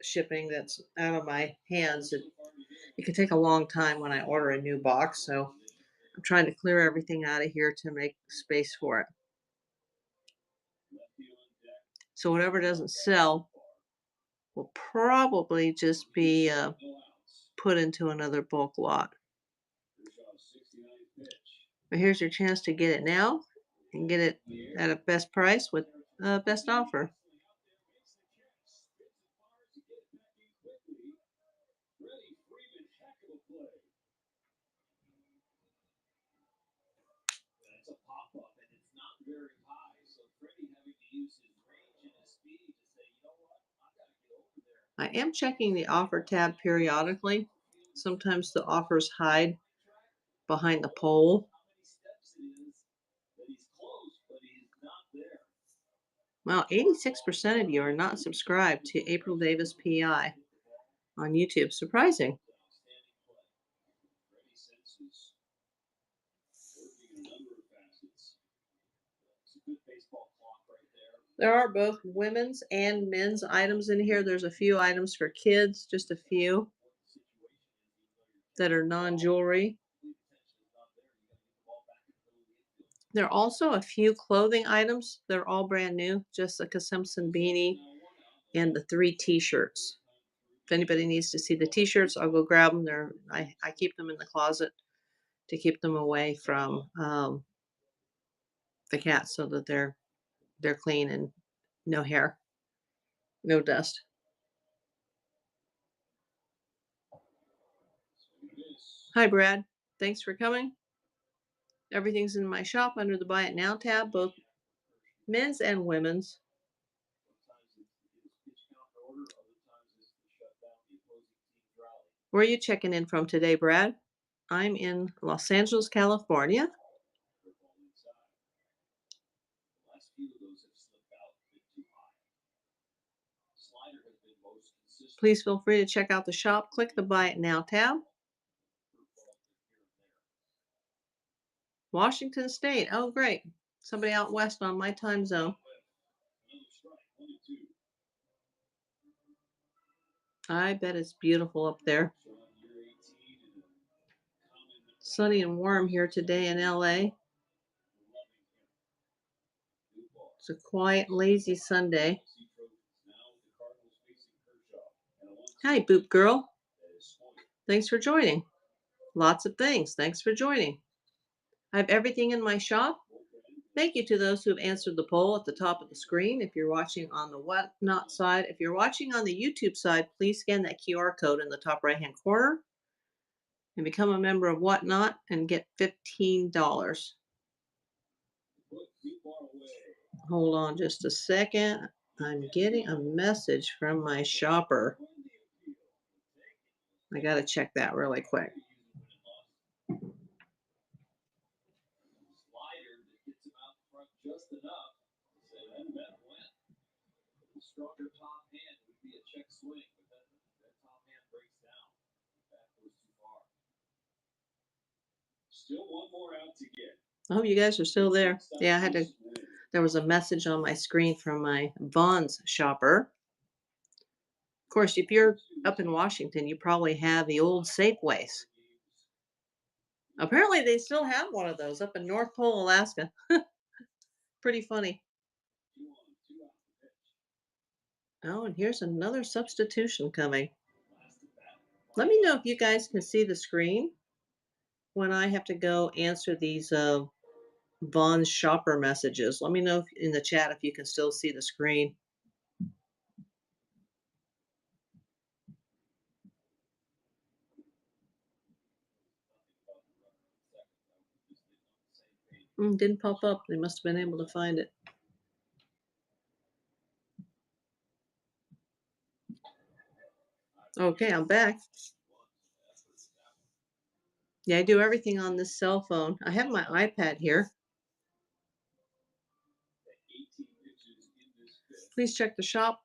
shipping that's out of my hands, it can take a long time when I order a new box. So I'm trying to clear everything out of here to make space for it. So whatever doesn't sell will probably just be put into another bulk lot. But here's your chance to get it now and get it at a best price with best offer. That's a pop-up, and it's not very high, so Freddie having to use his range and his speed to say, you know what, I've got to get over there. I am checking the offer tab periodically. Sometimes the offers hide behind the pole. How many steps it is that he's close, but he's not there. Well, 86% of you are not subscribed to April Davis PI on YouTube. Surprising. Outstanding play. Freddie senses working in a number of facets. It's a good baseball clock right there. There are both women's and men's items in here. There's a few items for kids, just a few that are non-jewelry. There are also a few clothing items. They're all brand new, just like a Simpson beanie and the 3 t-shirts. If anybody needs to see the t-shirts, I'll go grab them. I keep them in the closet to keep them away from the cats so that they're clean and no hair, no dust. Hi, Brad. Thanks for coming. Everything's in my shop under the Buy It Now tab, both men's and women's. Where are you checking in from today, Brad? I'm in Los Angeles, California. Please feel free to check out the shop. Click the Buy It Now tab. Washington State. Oh, great. Somebody out west on my time zone. I bet it's beautiful up there. Sunny and warm here today in LA. It's a quiet, lazy Sunday. Hi, Boop Girl. Thanks for joining. Lots of things. Thanks for joining. I have everything in my shop. Thank you to those who have answered the poll at the top of the screen. If you're watching on the Whatnot side, if you're watching on the YouTube side, please scan that QR code in the top right-hand corner and become a member of Whatnot and get $15. Hold on just a second. I'm getting a message from my shopper. I got to check that really quick. Slider that gets him out in front just enough. Say that went. The stronger top hand would be a check swing, but that top hand breaks down. That goes too far. Still one more out to get. Oh, you guys are still there. Yeah, I had to. There was a message on my screen from my Vons shopper. Of course, if you're up in Washington, you probably have the old Safeways. Apparently, they still have one of those up in North Pole, Alaska. Pretty funny. Oh, and here's another substitution coming. Let me know if you guys can see the screen when I have to go answer these Vons shopper messages. Let me know in the chat if you can still see the screen. Didn't pop up. They must have been able to find it. Okay, I'm back. Yeah, I do everything on this cell phone. I have my iPad here. Please check the shop.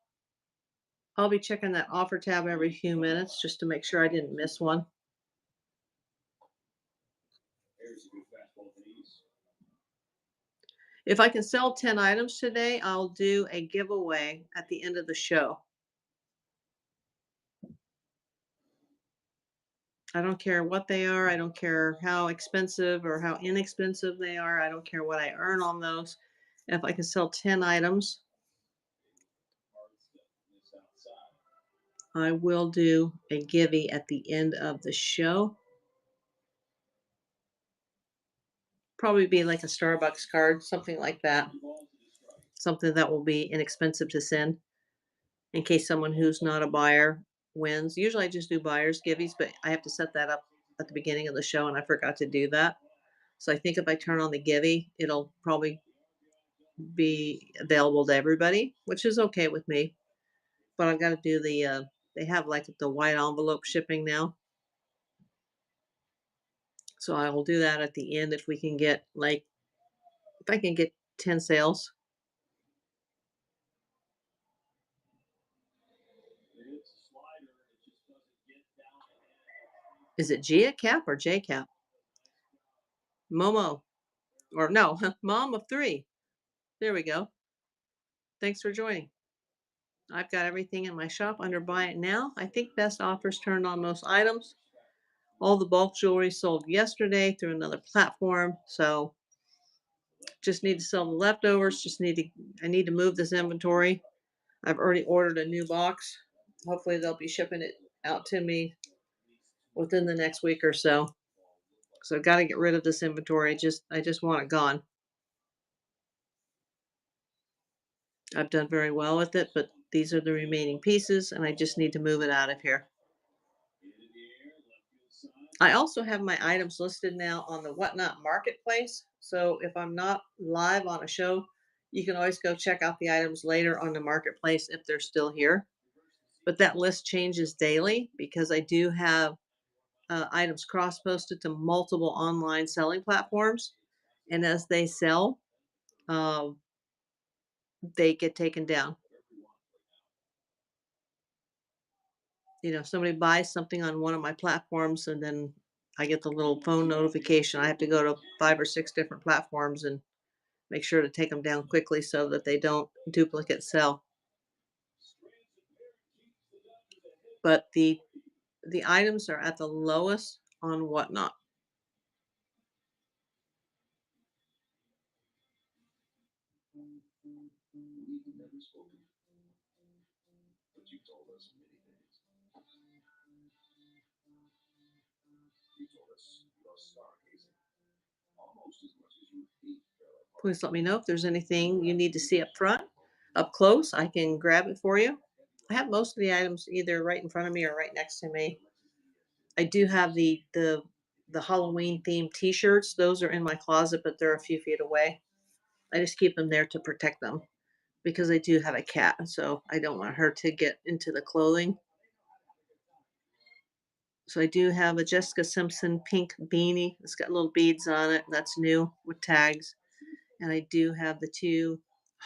I'll be checking that offer tab every few minutes just to make sure I didn't miss one. If I can sell 10 items today, I'll do a giveaway at the end of the show. I don't care what they are. I don't care how expensive or how inexpensive they are. I don't care what I earn on those. If I can sell 10 items, I will do a givey at the end of the show. Probably be like a Starbucks card, something like that. Something that will be inexpensive to send in case someone who's not a buyer wins. Usually I just do buyers giveies, but I have to set that up at the beginning of the show and I forgot to do that. So I think if I turn on the givey, it'll probably be available to everybody, which is okay with me. But I've got to do the they have like the white envelope shipping now. So I will do that at the end if we can get like if I can get 10 sales. Is it Gia Cap or J Cap? Momo. Or no, Mom of 3. There we go. Thanks for joining. I've got everything in my shop under buy it now. I think best offers turned on most items. All the bulk jewelry sold yesterday through another platform. So just need to sell the leftovers. I need to move this inventory. I've already ordered a new box. Hopefully they'll be shipping it out to me within the next week or so. So I've got to get rid of this inventory. I just want it gone. I've done very well with it, but these are the remaining pieces and I just need to move it out of here. I also have my items listed now on the Whatnot Marketplace. So if I'm not live on a show, you can always go check out the items later on the Marketplace if they're still here. But that list changes daily because I do have items cross-posted to multiple online selling platforms. And as they sell, um, they get taken down. If somebody buys something on one of my platforms and then I get the little phone notification, I have to go to 5 or 6 different platforms and make sure to take them down quickly so that they don't duplicate sell. But the items are at the lowest on Whatnot. Please let me know if there's anything you need to see up front, up close. I can grab it for you. I have most of the items either right in front of me or right next to me. I do have the Halloween themed T-shirts. Those are in my closet, but they're a few feet away. I just keep them there to protect them because I do have a cat, so I don't want her to get into the clothing. So I do have a Jessica Simpson pink beanie. It's got little beads on it. That's new with tags. And I do have the two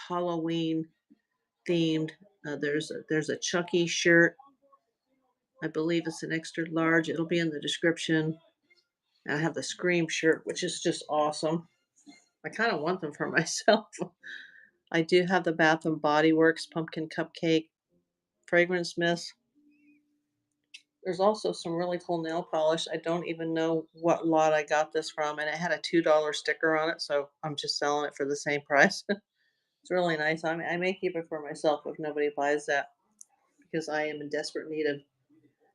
Halloween themed. There's a Chucky shirt. I believe it's an extra large. It'll be in the description. And I have the Scream shirt, which is just awesome. I kind of want them for myself. I do have the Bath and Body Works pumpkin cupcake fragrance mist. There's also some really cool nail polish. I don't even know what lot I got this from, and it had a $2 sticker on it, so I'm just selling it for the same price. It's really nice. I may keep it for myself if nobody buys that because I am in desperate need of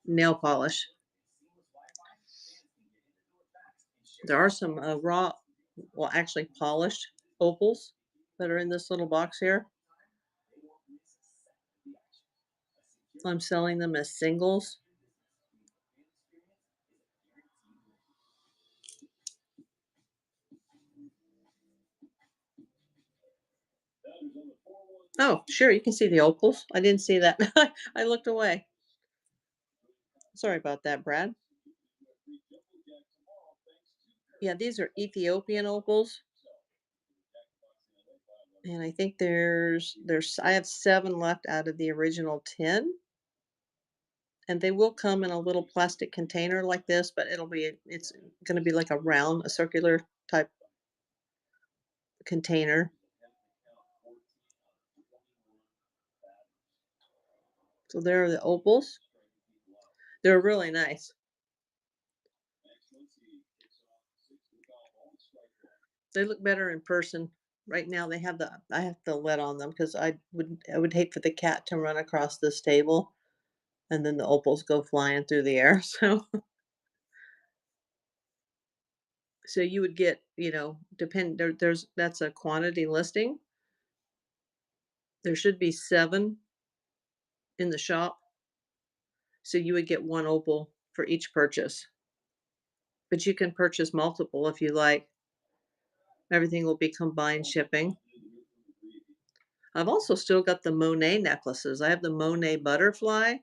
nail polish. There are some raw, well, actually polished opals that are in this little box here. I'm selling them as singles. Oh, sure, you can see the opals. I didn't see that. I looked away. Sorry about that, Brad. Yeah, these are Ethiopian opals. And I think I have 7 left out of the original 10. And they will come in a little plastic container like this, but it's gonna be like a circular type container. So there are the opals. They're really nice. They look better in person. Right now I have the lid on them because I would hate for the cat to run across this table and then the opals go flying through the air. So you would get, that's a quantity listing. There should be 7 in the shop. So you would get 1 opal for each purchase. But you can purchase multiple if you like. Everything will be combined shipping. I've also still got the Monet necklaces. I have the Monet butterfly,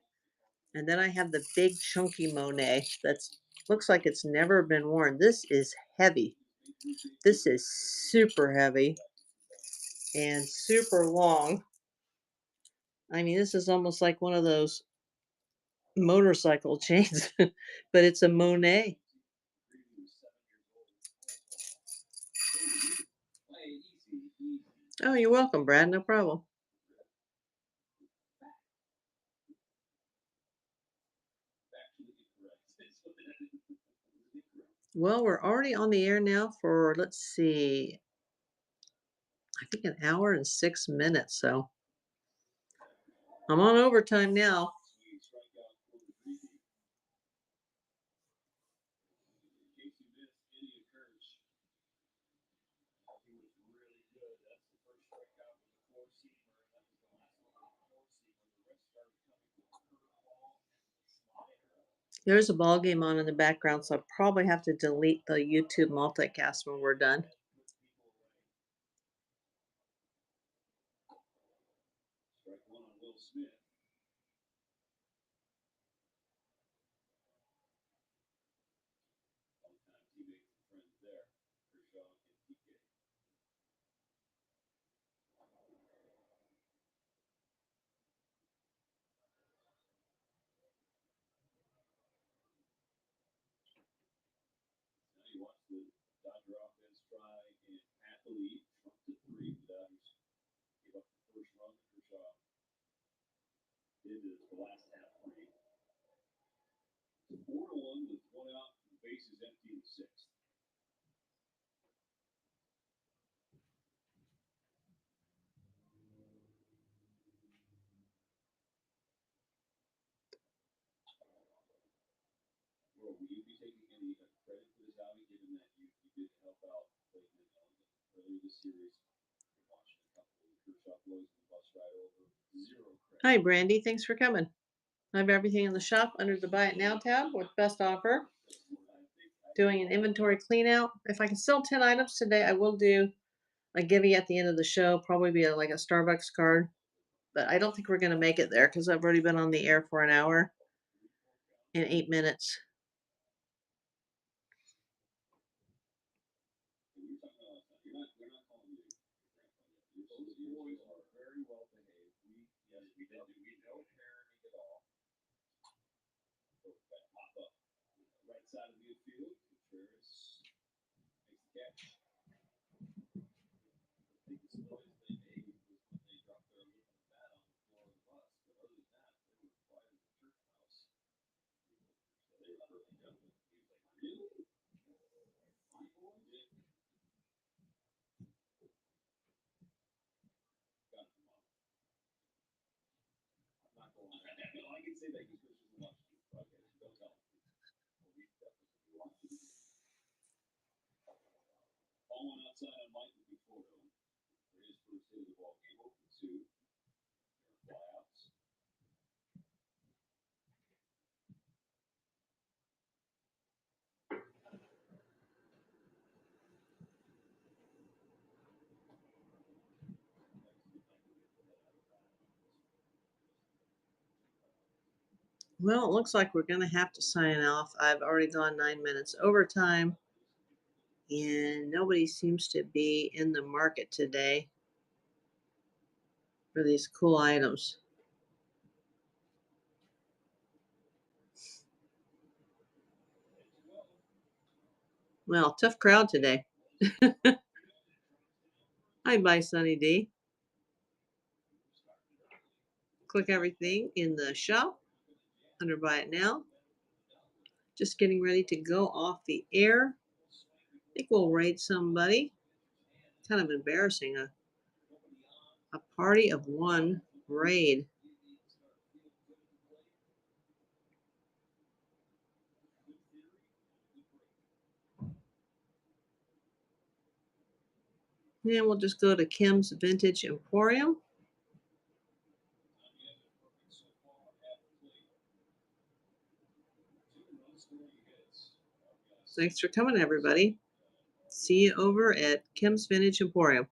and then I have the big chunky Monet that's looks like it's never been worn. This is heavy. This is super heavy and super long. I mean, this is almost like one of those motorcycle chains, but it's a Monet. Oh, you're welcome, Brad. No problem. Well, we're already on the air now for, let's see, I think an hour and 6 minutes. So I'm on overtime now. There's a ball game on in the background, so I'll probably have to delete the YouTube multicast when we're done. Hi, Brandy. Thanks for coming. I have everything in the shop under the Buy It Now tab with best offer. Doing an inventory clean out. If I can sell 10 items today, I will do I give you at the end of the show, probably be like a Starbucks card. But I don't think we're going to make it there because I've already been on the air for an hour and 8 minutes. Right side of the field, Contreras makes the catch. The biggest noise they made was when they dropped their aluminum mat on the floor of the bus. But other than that, they were quiet as a church mouse. So they were perfect gentlemen. He was like, really? My boys? Got it, Mom. I'm not going on. No, I can say that because Chris doesn't watch the podcast. Don't tell him. Well, we definitely watch it. Falling outside on Michael before for his first hit of the ball game. 0-2. There are flyouts. Well, it looks like we're going to have to sign off. I've already gone 9 minutes overtime, and nobody seems to be in the market today for these cool items. Well, tough crowd today. Hi, bye, Sunny D. Click everything in the shop under Buy It Now. Just getting ready to go off the air. I think we'll raid somebody. Kind of embarrassing. A party of one raid. And we'll just go to Kim's Vintage Emporium. Thanks for coming, everybody. See you over at Kim's Vintage Emporium.